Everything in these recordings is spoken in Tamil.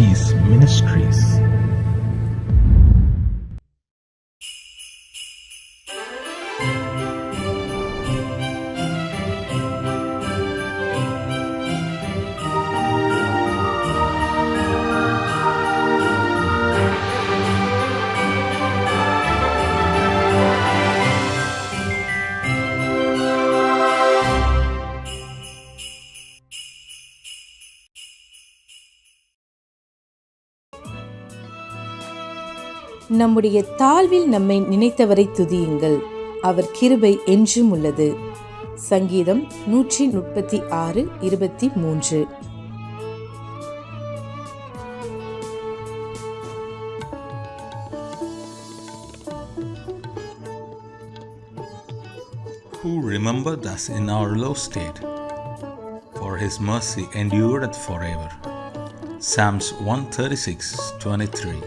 Seas Ministries. நம்முடைய தாழ்வில் நம்மை நினைத்தவரை துதியுங்கள், அவர் கிருபை என்றும் உள்ளது. சங்கீதம் 136:23. Who remembered us in our low state, for his mercy endureth forever. Psalms 136:23.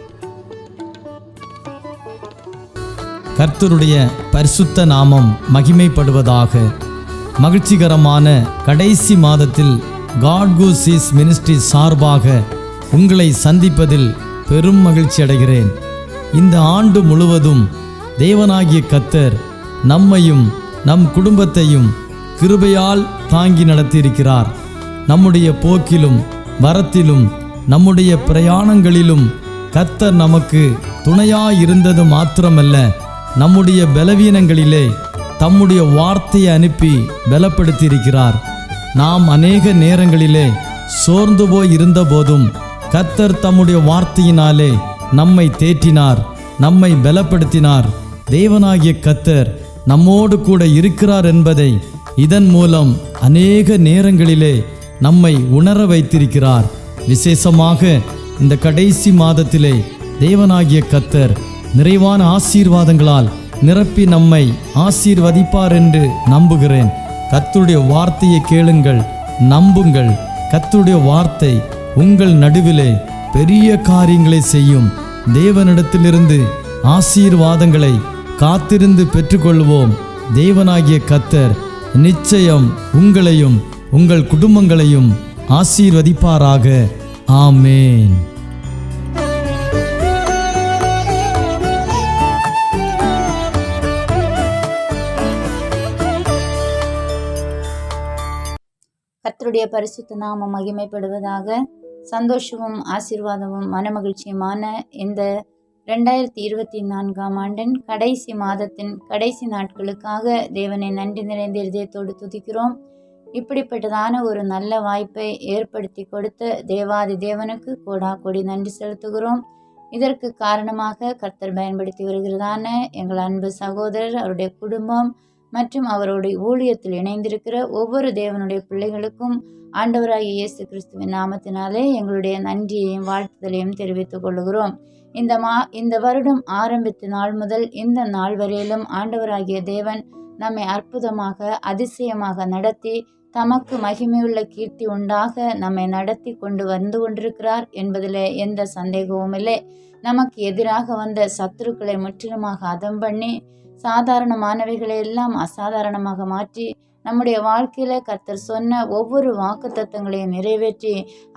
கர்த்தருடைய பரிசுத்த நாமம் மகிமைப்படுவதாக. மகிழ்ச்சிகரமான கடைசி மாதத்தில் காட் கோ சீஸ் மினிஸ்ட்ரி சார்பாக உங்களை சந்திப்பதில் பெரும் மகிழ்ச்சி அடைகிறேன். இந்த ஆண்டு முழுவதும் தேவனாகிய கர்த்தர் நம்மையும் நம் குடும்பத்தையும் கிருபையால் தாங்கி நடத்தியிருக்கிறார். நம்முடைய போக்கிலும் வரத்திலும் நம்முடைய பிரயாணங்களிலும் கர்த்தர் நமக்கு துணையாயிருந்தது மாத்திரமல்ல, நம்முடைய பலவீனங்களிலே தம்முடைய வார்த்தையை அனுப்பி பலப்படுத்தியிருக்கிறார். நாம் அநேக நேரங்களிலே சோர்ந்து போய் இருந்த போதும் கர்த்தர் தம்முடைய வார்த்தையினாலே நம்மை தேற்றினார், நம்மை பலப்படுத்தினார். தேவனாகிய கர்த்தர் நம்மோடு கூட இருக்கிறார் என்பதை இதன் மூலம் அநேக நேரங்களிலே நம்மை உணர வைத்திருக்கிறார். விசேஷமாக இந்த கடைசி மாதத்திலே தேவனாகிய கர்த்தர் நிறைவான ஆசீர்வாதங்களால் நிரப்பி நம்மை ஆசீர்வதிப்பார் என்று நம்புகிறேன். கர்த்தருடைய வார்த்தையை கேளுங்கள், நம்புங்கள். கர்த்தருடைய வார்த்தை உங்கள் நடுவிலே பெரிய காரியங்களை செய்யும். தேவனிடத்திலிருந்து ஆசீர்வாதங்களை காத்திருந்து பெற்றுக்கொள்வோம். தேவனாகிய கர்த்தர் நிச்சயம் உங்களையும் உங்கள் குடும்பங்களையும் ஆசீர்வதிப்பாராக. ஆமேன். கர்த்தருடைய பரிசுத்த நாமம் மகிமைப்படுவதாக. சந்தோஷமும் ஆசீர்வாதமும் மனமகிழ்ச்சியுமான இந்த 2024ஆம் ஆண்டின் கடைசி மாதத்தின் கடைசி நாட்களுக்காக தேவனை நன்றி நிறைந்த இதயத்தோடு துதிக்கிறோம். இப்படிப்பட்டதான ஒரு நல்ல வாய்ப்பை ஏற்படுத்தி கொடுத்த தேவாதி தேவனுக்கு கோடி நன்றி செலுத்துகிறோம். இதற்கு காரணமாக கர்த்தர் பயன்படுத்தி வருகிறதான எங்கள் அன்பு சகோதரர், அவருடைய குடும்பம் மற்றும் அவருடைய ஊழியத்தில் இணைந்திருக்கிற ஒவ்வொரு தேவனுடைய பிள்ளைகளுக்கும் ஆண்டவராகிய இயேசு கிறிஸ்துவின் நாமத்தினாலே எங்களுடைய நன்றியையும் வாழ்த்துதலையும் தெரிவித்துக் கொள்கிறோம். இந்த வருடம் ஆரம்பித்த நாள் முதல் இந்த நாள் வரையிலும் ஆண்டவராகிய தேவன் நம்மை அற்புதமாக அதிசயமாக நடத்தி தமக்கு மகிமையுள்ள கீர்த்தி உண்டாக நம்மை நடத்தி கொண்டிருக்கிறார் என்பதில் எந்த சந்தேகமும் இல்லை. நமக்கு எதிராக வந்த சத்துருக்களை முற்றிலுமாக அதம் பண்ணி சாதாரணமானவைகளை எல்லாம் அசாதாரணமாக மாற்றி நம்முடைய வாழ்க்கையில கர்த்தர் சொன்ன ஒவ்வொரு வாக்குத்தத்தங்களையும் நிறைவேற்றி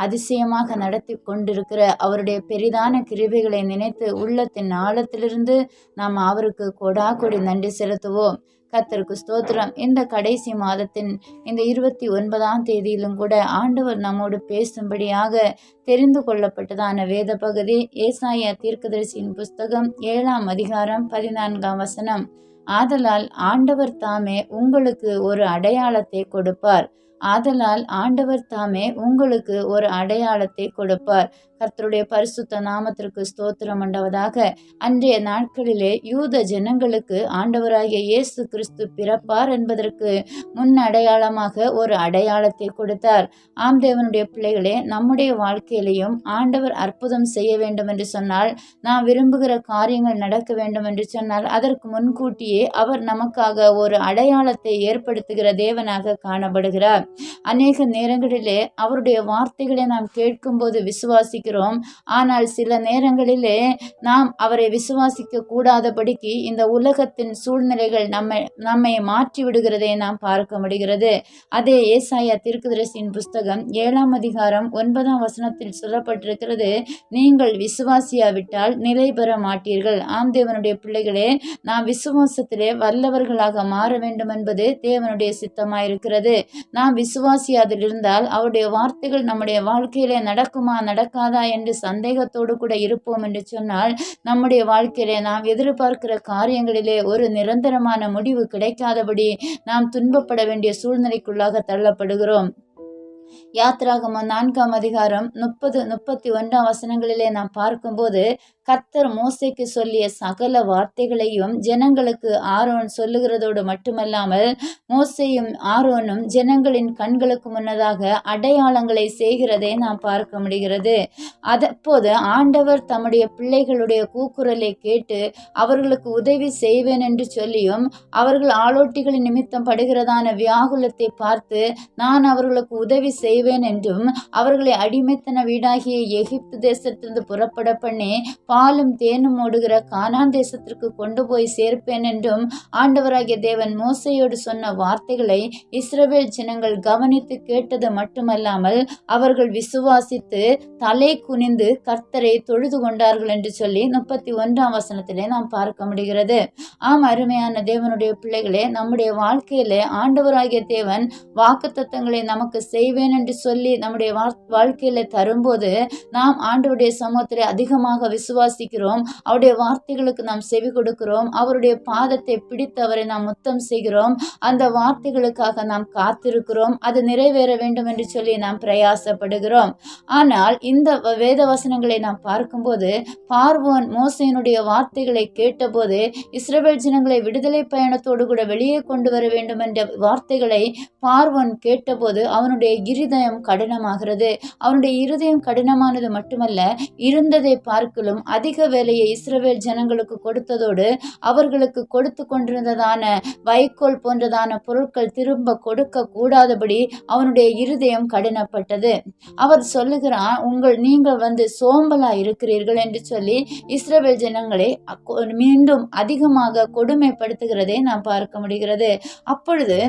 அதிசயமாக நடத்தி கொண்டிருக்கிற அவருடைய பெரிதான கிருபைகளை நினைத்து உள்ளத்தின் ஆழத்திலிருந்து நாம் அவருக்கு கொடி நன்றி செலுத்துவோம். கர்த்தருக்கு ஸ்தோத்திரம். இந்த கடைசி மாதத்தின் இந்த 29ஆம் தேதியிலும் கூட ஆண்டவர் நம்மோடு பேசும்படியாக தெரிந்து கொள்ளப்பட்டதான வேத பகுதி ஏசாயா தீர்க்கதரிசியின் புஸ்தகம் 7ஆம் அதிகாரம் 14ஆம் வசனம். ஆதலால் ஆண்டவர் தாமே உங்களுக்கு ஒரு அடையாளத்தை கொடுப்பார். கர்த்தருடைய பரிசுத்த நாமத்திற்கு ஸ்தோத்திரம் உண்டாவதாக. அன்றைய நாட்களிலே யூத ஜனங்களுக்கு ஆண்டவராகிய இயேசு கிறிஸ்து பிறப்பார் என்பதற்கு முன் அடையாளமாக ஒரு அடையாளத்தை கொடுத்தார். ஆம் தேவனுடைய பிள்ளைகளே, நம்முடைய வாழ்க்கையிலையும் ஆண்டவர் அற்புதம் செய்ய வேண்டும் என்று சொன்னால், நாம் விரும்புகிற காரியங்கள் நடக்க வேண்டும் என்று சொன்னால், அதற்கு முன்கூட்டியே அவர் நமக்காக ஒரு அடையாளத்தை ஏற்படுத்துகிற தேவனாக காணப்படுகிறார். அநேக நேரங்களிலே அவருடைய வார்த்தைகளை நாம் கேட்கும்போது விசுவாசிக்க விசுவாசிக்கிறோம். ஆனால் சில நேரங்களிலே நாம் அவரை விசுவாசிக்க கூடாதபடிக்கு இந்த உலகத்தின் சூழ்நிலைகள் நம்மை மாற்றி விடுகிறதை நாம் பார்க்க முடிகிறது. அதே ஏசாயா தீர்க்கதரிசியின் புஸ்தகம் 7ஆம் அதிகாரம் 9ஆம் வசனத்தில் சொல்லப்பட்டிருக்கிறது, நீங்கள் விசுவாசியாவிட்டால் நிலை பெற மாட்டீர்கள். ஆம் தேவனுடைய பிள்ளைகளே, நாம் விசுவாசத்திலே வல்லவர்களாக மாற வேண்டும் என்பது தேவனுடைய சித்தமாயிருக்கிறது. நாம் விசுவாசியாதில் இருந்தால் அவருடைய வார்த்தைகள் நம்முடைய வாழ்க்கையிலே நடக்குமா நடக்காதா என்று சந்தேகத்தோடு கூட இருப்போம் என்று சொன்னால், நம்முடைய வாழ்க்கையிலே நாம் எதிர்பார்க்கிற காரியங்களிலே ஒரு நிரந்தரமான முடிவு கிடைக்காதபடி நாம் துன்பப்பட வேண்டிய சூழ்நிலைக்குள்ளாக தள்ளப்படுகிறோம். யாத்திராகமம் 4ஆம் அதிகாரம் 30-31 வசனங்களிலே நாம் பார்க்கும்போது, கர்த்தர் மோசேக்கு சொல்லிய சகல வார்த்தைகளையும் ஜனங்களுக்கு ஆரோன் சொல்லுகிறதோடு மட்டுமல்லாமல், மோசேயும் ஆரோனும் ஜனங்களின் கண்களுக்கு முன்னதாக அடையாளங்களை செய்கிறதை நாம் பார்க்க முடிகிறது. அப்போது ஆண்டவர் தம்முடைய பிள்ளைகளுடைய கூக்குரலை கேட்டு அவர்களுக்கு உதவி செய்வேன் என்று சொல்லியும், அவர்கள் ஆளோட்டிகளின் நிமித்தம் படுகிறதான வியாகுலத்தை பார்த்து நான் அவர்களுக்கு உதவி செய்வேன் என்றும், அவர்களை அடிமைத்தன வீடாகிய எகிப்து தேசத்திலிருந்து புறப்பட பண்ணி பாலும் தேனும் ஓடுகிற கானான் தேசத்திற்கு கொண்டு போய் சேர்ப்பேன் என்றும் ஆண்டவராகிய தேவன் மோசேயோடு சொன்ன வார்த்தைகளை இஸ்ரவேல் ஜனங்கள் கவனித்து கேட்டது மட்டுமல்லாமல், அவர்கள் விசுவாசித்து தலை குனிந்து கர்த்தரை தொழுது கொண்டார்கள் என்று சொல்லி 31ஆம் வசனத்திலே நாம் பார்க்க முடிகிறது. ஆம் அருமையான தேவனுடைய பிள்ளைகளே, நம்முடைய வாழ்க்கையிலே ஆண்டவராகிய தேவன் வாக்குத்தத்தங்களை நமக்கு செய்வேன் என்று சொல்லி நம்முடைய வாழ்க்கையில தரும்போது நாம் ஆண்டவருடைய சமூகத்திலே அதிகமாக விசுவாசிக்கிறோம். அவருடைய வார்த்தைகளுக்கு நாம் செவி கொடுக்கிறோம். அவருடைய பாதத்தை பிடித்து அவரை நாம் முத்தம் செய்கிறோம். அந்த வார்த்தைகளுக்காக நாம் காத்திருக்கிறோம். அது நிறைவேற வேண்டும் என்று சொல்லி நாம் பிரயாசப்படுகிறோம். ஆனால் இந்த வேத வசனங்களை நாம் பார்க்கும்போது, பார்வோன் மோசேயினுடைய வார்த்தைகளை கேட்டபோது இஸ்ரவேல் ஜனங்களை விடுதலை பயணத்தோடு கூட வெளியே கொண்டு வர வேண்டும் என்ற வார்த்தைகளை பார்வோன் கேட்டபோது அவனுடைய இருதயம் கடினமாகிறது. அவனுடைய இருதயம் கடினமானது மட்டுமல்ல, இருந்ததை பார்க்கலும் அதிக வேலையை இஸ்ரவேல் ஜனங்களுக்கு கொடுத்ததோடு அவர்களுக்கு கொடுத்து கொண்டிருந்ததான வைக்கோல் போன்றதான பொருட்கள் திரும்ப கொடுக்க கூடாதபடி அவனுடைய இருதயம் கடினப்பட்டது. அவர் சொல்லுகிறான், நீங்கள் சோம்பலா இருக்கிறீர்கள் என்று சொல்லி இஸ்ரவேல் ஜனங்களை மீண்டும் அதிகமாக கொடுமைப்படுத்துகிறதை நாம் பார்க்க முடிகிறது. அப்பொழுது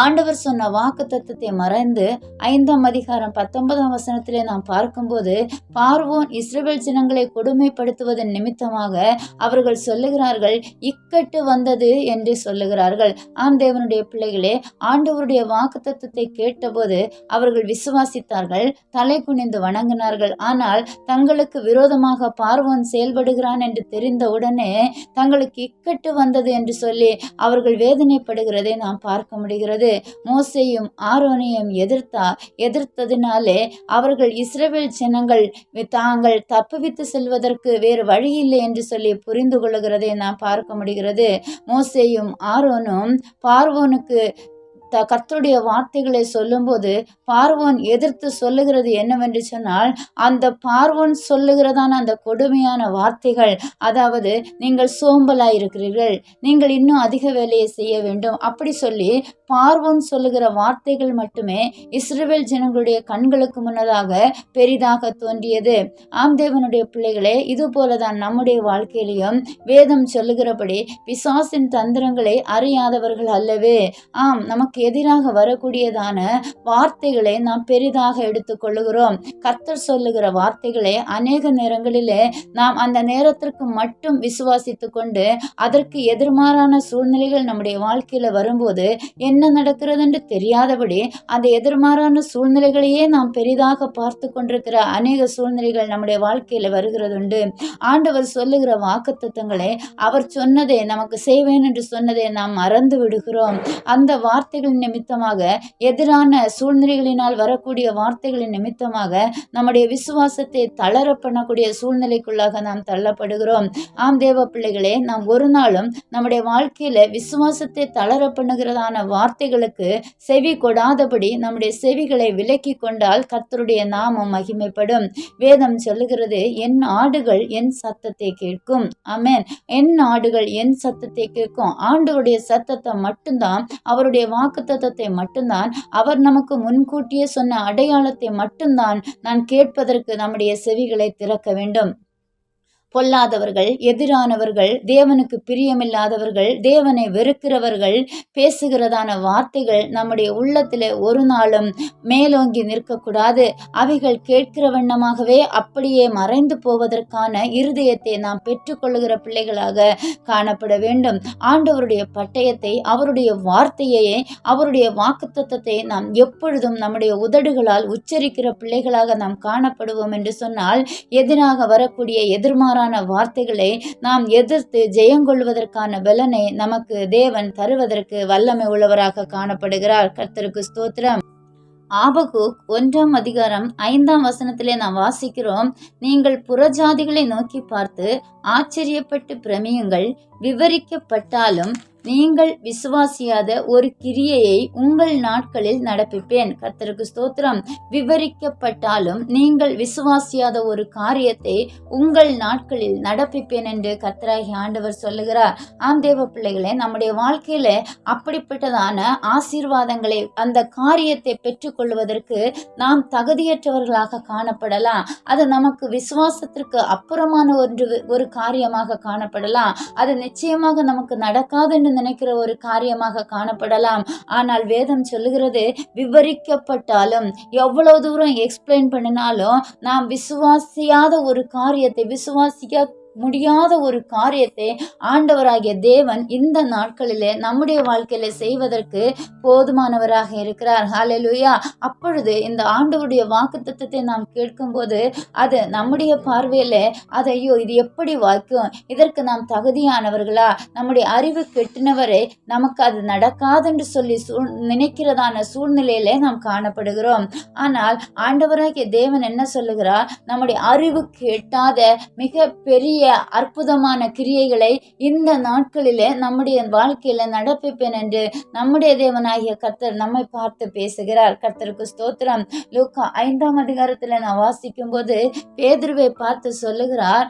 ஆண்டவர் சொன்ன வாக்கு தத்தத்தை மறைந்து 5ஆம் அதிகாரம் 19ஆம் வசனத்திலே நாம் பார்க்கும்போது, பார்வோன் இஸ்ரவேல் ஜனங்களை கொடுமைப்படுத்துவதன் நிமித்தமாக அவர்கள் சொல்லுகிறார்கள், இக்கட்டு வந்தது என்று சொல்லுகிறார்கள். ஆம் தேவனுடைய பிள்ளைகளே, ஆண்டவருடைய வாக்கு தத்தத்தை கேட்டபோது அவர்கள் விசுவாசித்தார்கள், தலை குனிந்து வணங்கினார்கள். ஆனால் தங்களுக்கு விரோதமாக பார்வோன் செயல்படுகிறான் என்று தெரிந்தவுடனே தங்களுக்கு இக்கட்டு வந்தது என்று சொல்லி அவர்கள் வேதனைப்படுகிறதை நாம் பார்க்க முடிகிறது. மோசேயும் ஆரோனையும் எதிர்த்ததினாலே அவர்கள் இஸ்ரவேல் ஜனங்கள் தாங்கள் தப்புவித்து செல்வதற்கு வேறு வழி இல்லை என்று சொல்லி புரிந்து கொள்ளுகிறதை நாம் பார்க்க முடிகிறது. மோசேயும் ஆரோனும் பார்வோனுக்கு கர்த்தருடைய வார்த்தைகளை சொல்லும்போது பார்வோன் எதிர்த்து சொல்லுகிறது என்னவென்று சொன்னால், அந்த பார்வோன் சொல்லுகிறதான அந்த கொடுமையான வார்த்தைகள், அதாவது நீங்கள் சோம்பலாயிருக்கிறீர்கள், நீங்கள் இன்னும் அதிக வேலையை செய்ய வேண்டும், அப்படி சொல்லி பார்வோன் சொல்லுகிற வார்த்தைகள் மட்டுமே இஸ்ரவேல் ஜனங்களுடைய கண்களுக்கு முன்னதாக பெரிதாக தோன்றியது. ஆம் தேவனுடைய பிள்ளைகளே, இது போலதான் நம்முடைய வாழ்க்கையிலையும் வேதம் சொல்லுகிறபடி பிசாசின் தந்திரங்களை அறியாதவர்கள் அல்லவே. ஆம், நமக்கு எதிராக வரக்கூடியதான வார்த்தைகளை நாம் பெரிதாக எடுத்துக்கொள்ளுகிறோம். கர்த்தர் சொல்லுகிற வார்த்தைகளை அநேக நேரங்களிலே நாம் அந்த நேரத்திற்கு மட்டும் விசுவாசித்து கொண்டு அதற்கு எதிர்மாறான சூழ்நிலைகள் நம்முடைய வாழ்க்கையில வரும்போது என்ன நடக்கிறது என்று தெரியாதபடி அந்த எதிர்மாறான சூழ்நிலைகளையே நாம் பெரிதாக பார்த்து கொண்டிருக்கிற அநேக சூழ்நிலைகள் நம்முடைய வாழ்க்கையில வருகிறதுண்டு. ஆண்டவர் சொல்லுகிற வாக்குத்தத்தங்களை, அவர் சொன்னதை, நமக்கு செய்வேன் என்று சொன்னதை நாம் மறந்து விடுகிறோம். அந்த வார்த்தைகள் நிமித்தமாக, எதிரான சூழ்நிலைகளினால் வரக்கூடிய வார்த்தைகளின் நிமித்தமாக நம்முடைய விசுவாசத்தை தளர பண்ணக்கூடிய சூழ்நிலைக்குள்ளாக நாம் தள்ளப்படுகிறோம். ஆம் தேவ பிள்ளைகளே, நாம் ஒரு நாளும் நம்முடைய வாழ்க்கையில விசுவாசத்தை தளர பண்ணுகிறதான வார்த்தைகளுக்கு செவி கொடாதபடி நம்முடைய செவிகளை விலக்கி கொண்டால் கர்த்தருடைய நாமம் மகிமைப்படும். வேதம் சொல்லுகிறது, என் ஆடுகள் என் சத்தத்தை கேட்கும். ஆமென். என் ஆடுகள் என் சத்தத்தை கேட்கும். ஆண்டவருடைய சத்தத்தை மட்டும்தான், அவருடைய வாக்கு வாக்குத்தத்தத்தை மட்டும்தான், அவர் நமக்கு முன்கூட்டியே சொன்ன அடையாளத்தை மட்டும்தான் நான் கேட்பதற்கு நம்முடைய செவிகளை திறக்க வேண்டும். பொல்லாதவர்கள், எதிரானவர்கள், தேவனுக்கு பிரியமில்லாதவர்கள், தேவனை வெறுக்கிறவர்கள் பேசுகிறதான வார்த்தைகள் நம்முடைய உள்ளத்திலே ஒரு நாளும் மேலோங்கி நிற்கக்கூடாது. அவைகள் கேட்கிற வண்ணமாகவே அப்படியே மறைந்து போவதற்கான இருதயத்தை நாம் பெற்றுக்கொள்ளுகிற பிள்ளைகளாக காணப்பட வேண்டும். ஆண்டவருடைய பட்டயத்தை, அவருடைய வார்த்தையை, அவருடைய வாக்குத்தத்தத்தை நாம் எப்பொழுதும் நம்முடைய உதடுகளால் உச்சரிக்கிற பிள்ளைகளாக நாம் காணப்படுவோம் என்று சொன்னால், எதிராக வரக்கூடிய எதிர்மாறான வார்த்தைகளை நாம் எதிர்த்து ஜெயங்கொள்வதற்கான பலனை நமக்கு தேவன் தருவதற்கு வல்லமை உள்ளவராக காணப்படுகிறார். கர்த்தருக்கு ஸ்தோத்திரம். ஆபகுக் 1ஆம் அதிகாரம் 5ஆம் வசனத்திலே நாம் வாசிக்கிறோம், நீங்கள் புறஜாதிகளை நோக்கி பார்த்து ஆச்சரியப்பட்டு பிரமியுங்கள், விவரிக்கப்பட்டாலும் நீங்கள் விசுவாசியாத ஒரு கிரியையை உங்கள் நாட்களில் நடப்பிப்பேன். கர்த்தருக்கு ஸ்தோத்திரம். விவரிக்கப்பட்டாலும் நீங்கள் விசுவாசியாத ஒரு காரியத்தை உங்கள் நாட்களில் நடப்பிப்பேன் என்று கர்த்தராகிய ஆண்டவர் சொல்லுகிறார். ஆம் தேவ பிள்ளைகளே, நம்முடைய வாழ்க்கையில அப்படிப்பட்டதான ஆசீர்வாதங்களை, அந்த காரியத்தை பெற்றுக்கொள்வதற்கு நாம் தகுதியற்றவர்களாக காணப்படலாம். அது நமக்கு விசுவாசத்திற்கு அப்புறமான ஒரு காரியமாக காணப்படலாம். அது நிச்சயமாக நமக்கு நடக்காது என்று நினைக்கிற ஒரு காரியமாக காணப்படலாம். ஆனால் வேதம் சொல்லுகிறது, விவரிக்கப்பட்டாலும், எவ்வளவு தூரம் எக்ஸ்பிளைன் பண்ணினாலும், நாம் விசுவாசியாத ஒரு காரியத்தை, விசுவாசிக்க முடியாத ஒரு காரியத்தை ஆண்டவராகிய தேவன் இந்த நாட்களிலே நம்முடைய வாழ்க்கையில செய்வதற்கு போதுமானவராக இருக்கிறார். ஹல்லேலூயா. அப்பொழுது இந்த ஆண்டவருடைய வாக்குத்தத்தத்தை நாம் கேட்கும்போது அது நம்முடைய பார்வையில ஐயோ இது எப்படி வாய்க்கும், இதற்கு நாம் தகுதியானவர்களா, நம்முடைய அறிவு கெட்டினவரை நமக்கு அது நடக்காதென்று சொல்லி நினைக்கிறதான சூழ்நிலையிலே நாம் காணப்படுகிறோம். ஆனால் ஆண்டவராகிய தேவன் என்ன சொல்லுகிறார், நம்முடைய அறிவு கெட்டாத மிக பெரிய அற்புதமான கிரியைகளை இந்த நாட்களிலே நம்முடைய வாழ்க்கையில நடப்பிப்பேன் என்று நம்முடைய தேவனாகிய கர்த்தர் நம்மை பார்த்து பேசுகிறார். கர்த்தருக்கு ஸ்தோத்திரம். லூக்கா 5ஆம் அதிகாரத்துல நான் வாசிக்கும் போது பேதுருவை பார்த்து சொல்லுகிறார்.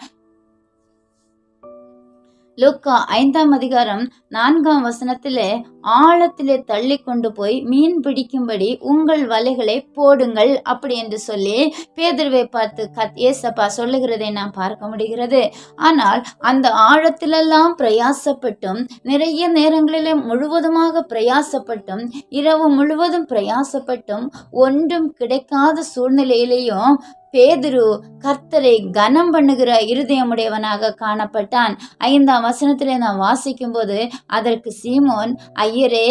லூக்கா 5ஆம் அதிகாரம் 4ஆம் வசனத்திலே, ஆழத்திலே தள்ளி கொண்டு போய் மீன் பிடிக்கும்படி உங்கள் வலைகளை போடுங்கள் அப்படி என்று சொல்லி பேதுருவை பார்த்து ஏசப்பா சொல்லுகிறதை நாம் பார்க்க முடிகிறது. ஆனால் அந்த ஆழத்திலெல்லாம் பிரயாசப்பட்டும், நிறைய நேரங்களிலே முழுவதுமாக பிரயாசப்பட்டும், இரவு முழுவதும் பிரயாசப்பட்டும் ஒன்றும் கிடைக்காத சூழ்நிலையிலேயும் பேதுரு கர்த்தரை கனம் பண்ணுகிற இருதயமுடையவனாக காணப்பட்டான். 5ஆம் வசனத்திலே நாம் வாசிக்கும் போது, அதற்கு சீமோன், ஐயரே,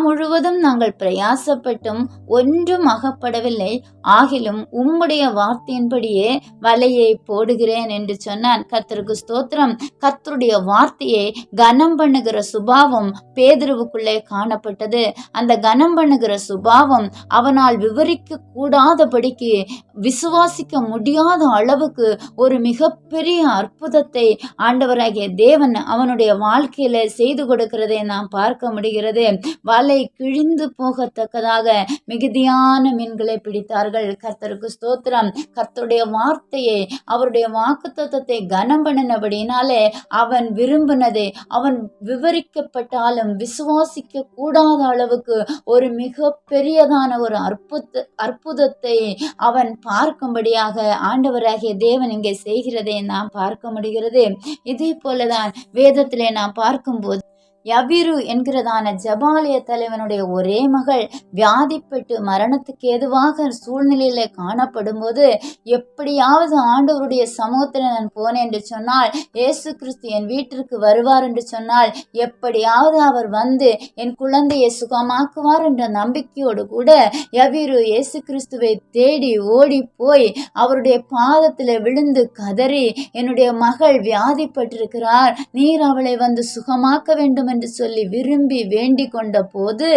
முழுவதும் நாங்கள் பிரயாசப்பட்டும் ஒன்றும் அகப்படவில்லை, ஆகிலும் உம்முடைய வார்த்தையின்படியே வலையை போடுகிறேன் என்று சொன்னான். கர்த்தருக்கு ஸ்தோத்திரம். கர்த்தருடைய வார்த்தையை கனம் பண்ணுகிற சுபாவம் பேதுருவுக்குள்ளே காணப்பட்டது. அந்த கனம் பண்ணுகிற சுபாவம் அவனால் விவரிக்க கூடாதபடிக்கு, விசுவாசிக்க முடியாத அளவுக்கு ஒரு மிகப்பெரிய அற்புதத்தை ஆண்டவராகிய தேவன் அவனுடைய வாழ்க்கையில செய்து கொடுக்கிறதை நாம் பார்க்க முடிகிறது. வலை கிழிந்து போகத்தக்கதாக மிகுதியான மீன்களை பிடித்தார்கள். கர்த்தருக்கு ஸ்தோத்திரம். கர்த்தருடைய வார்த்தையை, அவருடைய வாக்குத்தத்தத்தை கனம் பண்ணினபடினாலே அவன் விரும்பினதை, அவன் விவரிக்கப்பட்டாலும் விசுவாசிக்க கூடாத அளவுக்கு ஒரு மிக பெரியதான ஒரு அற்புதத்தை அவன் பார்க்கும்படியாக ஆண்டவராகிய தேவன் இங்கே செய்கிறதை நாம் பார்க்க முடிகிறது. இதே போலதான் வேதத்திலே நாம் பார்க்கும்போது யபிரு என்கிறதான ஜபாலய தலைவனுடைய ஒரே மகள் வியாதிப்பட்டு மரணத்துக்கு ஏதுவாக சூழ்நிலையில காணப்படும் போது, எப்படியாவது ஆண்டவருடைய சமூகத்தில் நான் போனேன் என்று சொன்னால், இயேசு கிறிஸ்து என் வீட்டிற்கு வருவார் என்று சொன்னால், எப்படியாவது அவர் வந்து என் குழந்தையை சுகமாக்குவார் என்ற நம்பிக்கையோடு கூட யபிரு இயேசு கிறிஸ்துவை தேடி ஓடி போய் அவருடைய பாதத்தில் விழுந்து கதறி, என்னுடைய மகள் வியாதிப்பட்டிருக்கிறார், நீர் அவளை வந்து சுகமாக்க வேண்டும் என்று சொல்லி விரும்பி வேண்டிக் கொண்ட போது,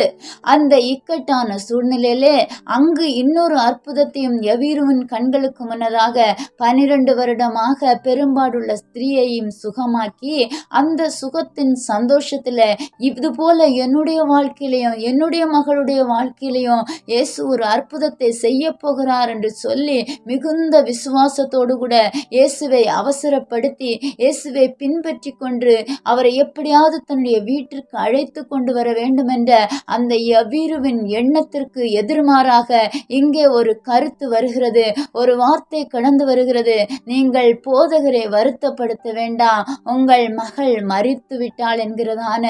அந்த இக்கட்டான சூழ்நிலையிலே அங்கு இன்னொரு அற்புதத்தையும் யபிருவின் கண்களுக்கு முன்னதாக 12 வருடமாக பெரும்பாடுள்ள ஸ்திரீயையும் சுகமாக்கி, அந்த சுகத்தின் சந்தோஷத்துல இது போல என்னுடைய வாழ்க்கையிலையும் என்னுடைய மகளுடைய வாழ்க்கையிலையும் இயேசு ஒரு அற்புதத்தை செய்ய போகிறார் என்று சொல்லி மிகுந்த விசுவாசத்தோடு கூட இயேசுவை அவசரப்படுத்தி இயேசுவை பின்பற்றி கொண்டு அவரை எப்படியாவது தன்னுடைய வீட்டிற்கு அழைத்து கொண்டு வர வேண்டும் என்ற அந்த யவீருவின் எண்ணத்திற்கு எதிர்மாறாக இங்கே ஒரு கருத்து வருகிறது, ஒரு வார்த்தை கடந்து வருகிறது. நீங்கள் போதகரை வருத்தப்படுத்த வேண்டாம், உங்கள் மகள் மரித்து விட்டாள் என்கிறதான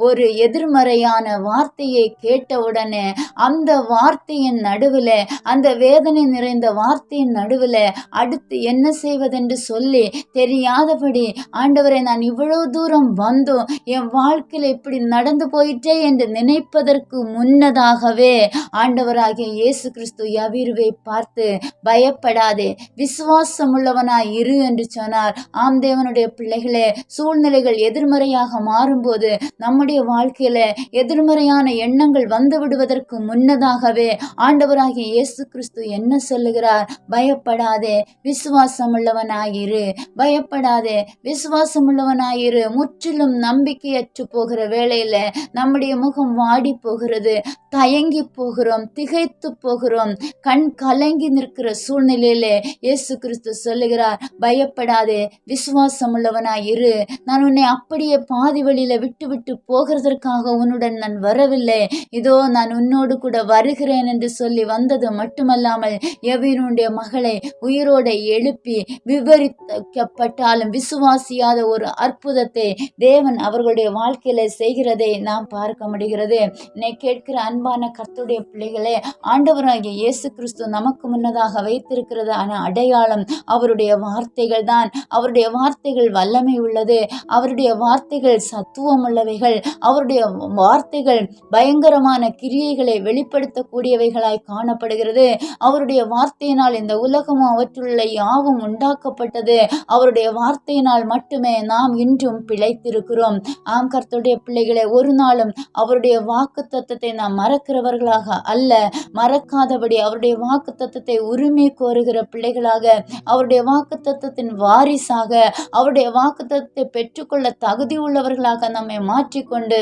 ஒரு எதிர்மறையான வார்த்தையை கேட்டவுடனே அந்த வார்த்தையின் நடுவில், அந்த வேதனை நிறைந்த வார்த்தையின் நடுவில் அடுத்து என்ன செய்வதென்று சொல்லி தெரியாதபடி, ஆண்டவரை நான் இவ்வளவு தூரம் வந்தும் என் வாழ்க்கையில் இப்படி நடந்து போயிட்டே என்று நினைப்பதற்கு முன்னதாகவே ஆண்டவராகிய இயேசு கிறிஸ்து யவீருவை பார்த்து பயப்படாதே, விசுவாசம் உள்ளவனாய் இரு என்று சொன்னார். ஆம் தேவனுடைய பிள்ளைகளே, சூழ்நிலைகள் எதிர்மறையாக மாறும்போது நம்முடைய வாழ்க்கையில எதிர்மறையான எண்ணங்கள் வந்து விடுவதற்கு முன்னதாகவே ஆண்டவராகிய இயேசு கிறிஸ்து என்ன சொல்லுகிறார்? பயப்படாதே, விசுவாசம் உள்ளவனாயிரு, பயப்படாதே, விசுவாசம் உள்ளவனாயிரு. முற்றிலும் நம்பிக்கையற்று போகிற வேளையில நம்முடைய முகம் வாடி போகிறது, தயங்கி போகிறோம், திகைத்து போகிறோம், கண் கலங்கி நிற்கிற சூழ்நிலையில இயேசு கிறிஸ்து சொல்லுகிறார், பயப்படாதே, விசுவாசம் உள்ளவனாயிரு. நான் உன்னை அப்படியே பாதி வழியில விட்டு விட்டு போகிறதற்காக உன்னுடன் நான் வரவில்லை, இதோ நான் உன்னோடு கூட வருகிறேன் என்று சொல்லி வந்தது மட்டுமல்லாமல் யவீருடைய மகளை உயிரோடு எழுப்பி விவரிக்கப்பட்டாலும் விசுவாசியாத ஒரு அற்புதத்தை தேவன் அவர்களுடைய வாழ்க்கையில செய்கிறதை நாம் பார்க்க முடிகிறது. என்னை கேட்கிற அன்பான கர்த்தருடைய பிள்ளைகளே, ஆண்டவராகிய இயேசு கிறிஸ்து நமக்கு முன்னதாக வைத்திருக்கிறதான அடையாளம் அவருடைய வார்த்தைகள் தான். அவருடைய வார்த்தைகள் வல்லமை உள்ளது, அவருடைய வார்த்தைகள் சத்துவம் உள்ளவைகள், அவருடைய வார்த்தைகள் பயங்கரமான கிரியைகளை வெளிப்படுத்தக்கூடியவைகளாய் காணப்படுகிறது. அவருடைய வார்த்தையினால் இந்த உலகமும் அவற்றுள்ள யாவும் உண்டாக்கப்பட்டது. அவருடைய வார்த்தையினால் மட்டுமே நாம் இன்றும் பிழைத்திருக்கிறோம். ஆம் கர்த்தருடைய பிள்ளைகளை, ஒரு நாளும் அவருடைய வாக்கு தத்தத்தை நாம் மறக்கிறவர்களாக அல்ல, மறக்காதபடி அவருடைய வாக்கு தத்தத்தை உரிமை கோருகிற பிள்ளைகளாக, அவருடைய வாக்கு தத்தத்தின் வாரிசாக, அவருடைய வாக்கு தத்தத்தை பெற்றுக்கொள்ள தகுதி உள்ளவர்களாக நம்மை மாற்றிக்கொண்டு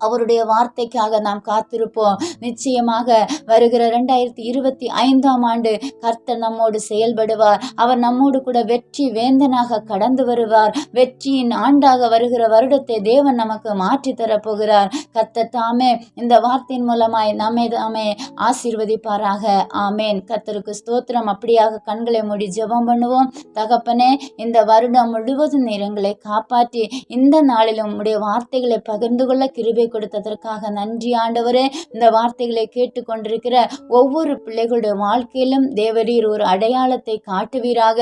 அவருடைய வார்த்தைக்காக நாம் காத்திருப்போம். நிச்சயமாக வருகிற 2025ஆம் ஆண்டு கர்த்தர் நம்மோடு செயல்படுவார். அவர் நம்மோடு கூட வெற்றி வேந்தனாக கடந்து வருவார். வெற்றியின் ஆண்டாக வருகிற வருடத்தை தேவன் நமக்கு மாற்றி தரப்போகிறார். கர்த்தர் தாமே இந்த வார்த்தையின் மூலமாய் நம்மை தாமே ஆசீர்வதிப்பாராக. ஆமேன். கர்த்தருக்கு ஸ்தோத்திரம். அப்படியாக கண்களை மூடி ஜெபம் பண்ணுவோம். தகப்பனே, இந்த வருடம் முழுவதும் எங்களை காப்பாற்றி இந்த நாளிலும் உடைய வார்த்தைகளை பகிர்ந்து கொள்ள கிருபை கொடுத்ததற்காக நன்றி ஆண்டவரே. இந்த வார்த்தைகளை கேட்டுக்கொண்டிருக்கிற ஒவ்வொரு பிள்ளைகளுடைய வாழ்க்கையிலும் தேவரீர் ஒரு அடையாளத்தை காட்டுவீராக.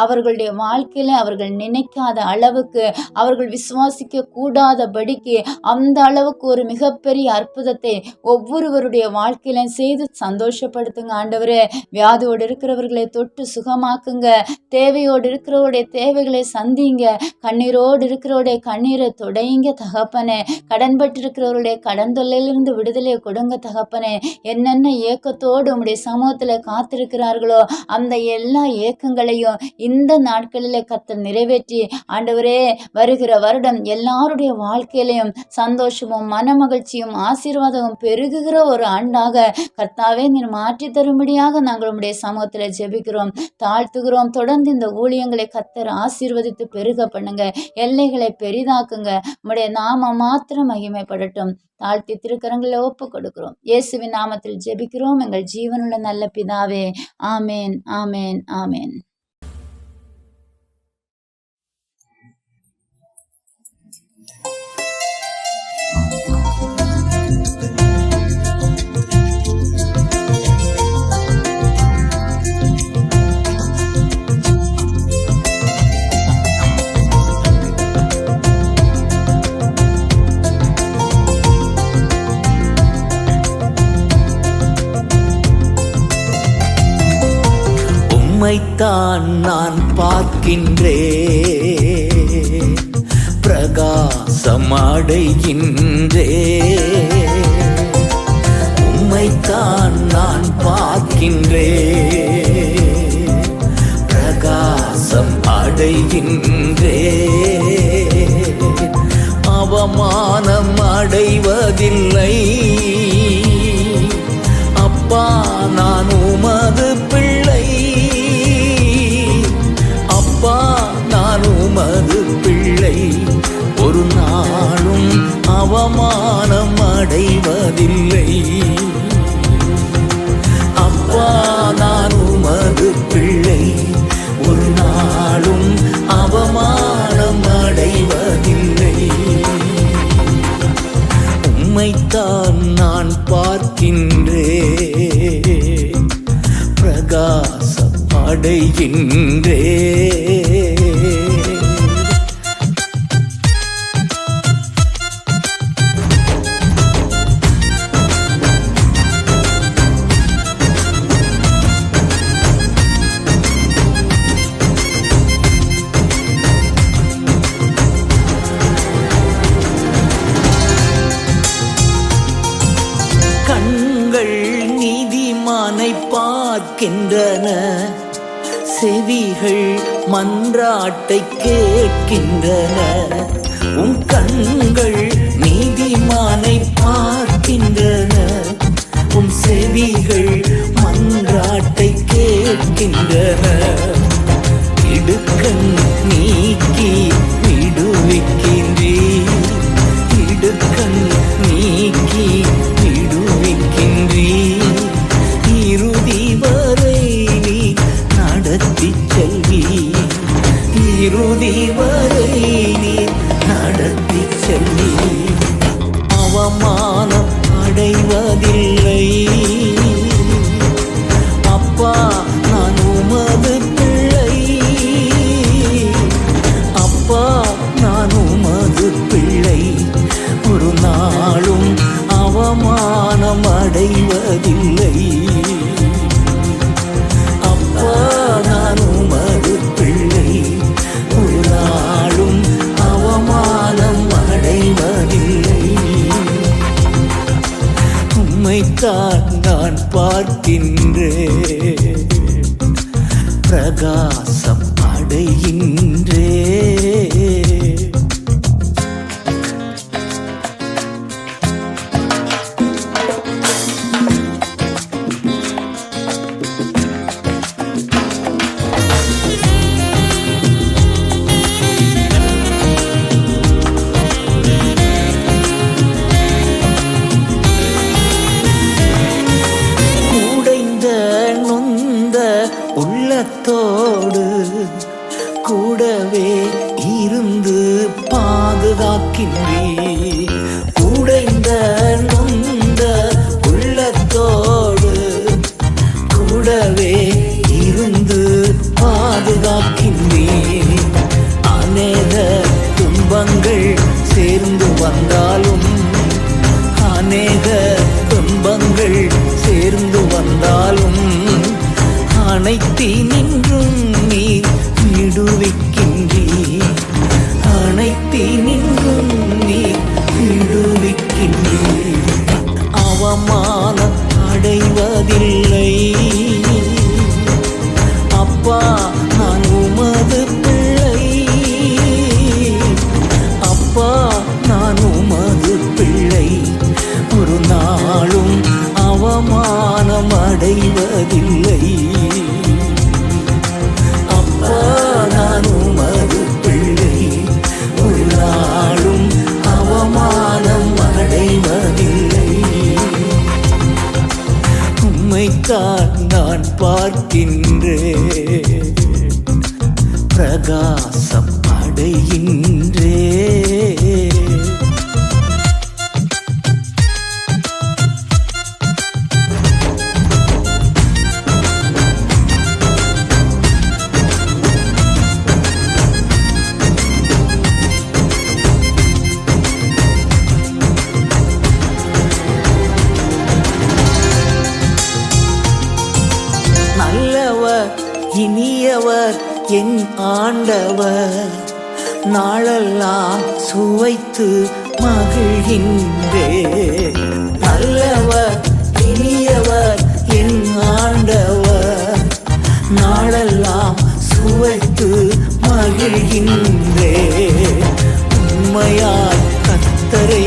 அவர்களுடைய வாழ்க்கையில அவர்கள் நினைக்காத அளவுக்கு, அவர்கள் விசுவாசிக்க கூடாதபடிக்கு அந்த அளவுக்கு ஒரு மிகப்பெரிய அற்புதத்தை ஒவ்வொருவருடைய வாழ்க்கையில செய்து சந்தோஷப்படுத்துங்க ஆண்டவரே. வியாதியோடு இருக்கிறவர்களை தொட்டு சுகமாக்குங்க. தேவையோடு இருக்கிறவருடைய தேவைகளை சந்திங்க. கண்ணீரோடு இருக்கிறவருடைய கண்ணீரை தொடையுங்க தகப்பனே. கடன்பட்டு இருக்கிறவருடைய கடன் தொல்லையிலிருந்து விடுதலையை கொடுங்க தகப்பனே. என்னென்ன ஏக்கத்தோடு உம்முடைய சமூகத்தில் காத்திருக்கிறார்களோ அந்த எல்லா ஏக்கங்களையும் இந்த நாட்களில் கர்த்தர் நிறைவேற்றி ஆண்டவரே, வருகிற வருடம் எல்லாருடைய வாழ்க்கையிலையும் சந்தோஷமும் மனமகிழ்ச்சியும் ஆசீர்வாதமும் பெருகுகிற ஒரு ஆண்டாக கர்த்தாவே நீர் மாற்றி தரும்படியாக நாங்கள் உம்முடைய சமூகத்தில் ஜெபிக்கிறோம், தாழ்த்துகிறோம். தொடர்ந்து இந்த ஊழியங்களை கர்த்தர் ஆசீர்வதித்து பெருக பண்ணுங்க, எல்லைகளை பெரிதாக்குங்க. உம்முடைய நாம மாத்திரம் மகிமைப்படட்டும். தாழ்த்தி திருக்கரங்களை ஒப்பு கொடுக்கிறோம். இயேசுவின் நாமத்தில் ஜெபிக்கிறோம் எங்கள் ஜீவனுள்ள நல்ல பிதாவே. ஆமேன், ஆமேன், ஆமேன். உம்மைத்தான் நான் பார்க்கின்றேன், பிரகாசம் அடைகின்றேன். உம்மைத்தான் நான் பார்க்கின்றேன், பிரகாசம் அடைகின்றேன். அவமானம் அடைவதில்லை அப்பா, நான் உமது பிள்ளை. அப்பா, நான் உமது பிள்ளை. ஒரு நாளும் அடைகின்றே. கண்கள் நீதிமானை பார்க்கின்றன, செவிகள் மன்றாட்டை கேட்கின்றன. உன் கண்கள் நீதிமானை பார்க்கின்றன, உன் செவிகள் மன்றாட்டை கேட்கின்றன. இடுக்கண் நீக்கி விடுவிக்கின்றே, இடுக்கண் நீக்கி விடுவிக்கின்றே. இறுதி வரை நீ நடத்தி செல்வி, இறுதி வரை நீ நடத்தி செல்வி. அவமானம் அடைவதில்லை. அப்பா நான் உமது பிள்ளை, அப்பா நான் உமது பிள்ளை. ஒரு நாளும் அவமானம் அடைவதில்லை. அப்பா நான் உமது பிள்ளை, ஒரு நாளும் அவமானம் அடைவதில்லை. உம்மைத்தான் நான் பார்க்கின்றேன், பிரகாசம் அடைகின்றேன். உள்ளத்தோடு கூடவே இருந்து பாதுகாக்கின்றே. உடைந்த நொந்த உள்ளத்தோடு கூடவே இருந்து பாதுகாக்கின்றே. அநேக துன்பங்கள் சேர்ந்து வந்தாலும், அநேக துன்பங்கள் சேர்ந்து வந்தாலும் அனைத்தி நின்றும் நீர் விடுவிக்கின்றே, அனைத்தி நின்றும் நீர் விடுவிக்கின்றே. அவமானம் அடைவதில்லை. அப்பா நான் உமது பிள்ளை, அப்பா நான் உமது பிள்ளை. ஒரு நாளும் அவமானம் அடைவதில்லை. அப்பா நான் உமது பிள்ளை, ஒரு நாளும் அவமானம் அடைவதில்லை. உம்மைத்தான் நான் பார்க்கின்றேன், பிரகாசம் அடைகின்றேன். நல்லவர் இனியவர் என் ஆண்டவர், நாளெல்லாம் சுவைத்து மகிழ்கின்றே. நல்லவர் இனியவர் என் ஆண்டவர், நாளெல்லாம் சுவைத்து மகிழ்கின்றே. உண்மையாய் கர்த்தரை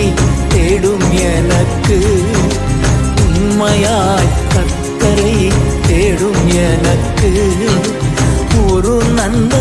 தேடும் எனக்கு, உண்மையாய் கர்த்தரை தேடும் எனக்கு ஒரு நன்மை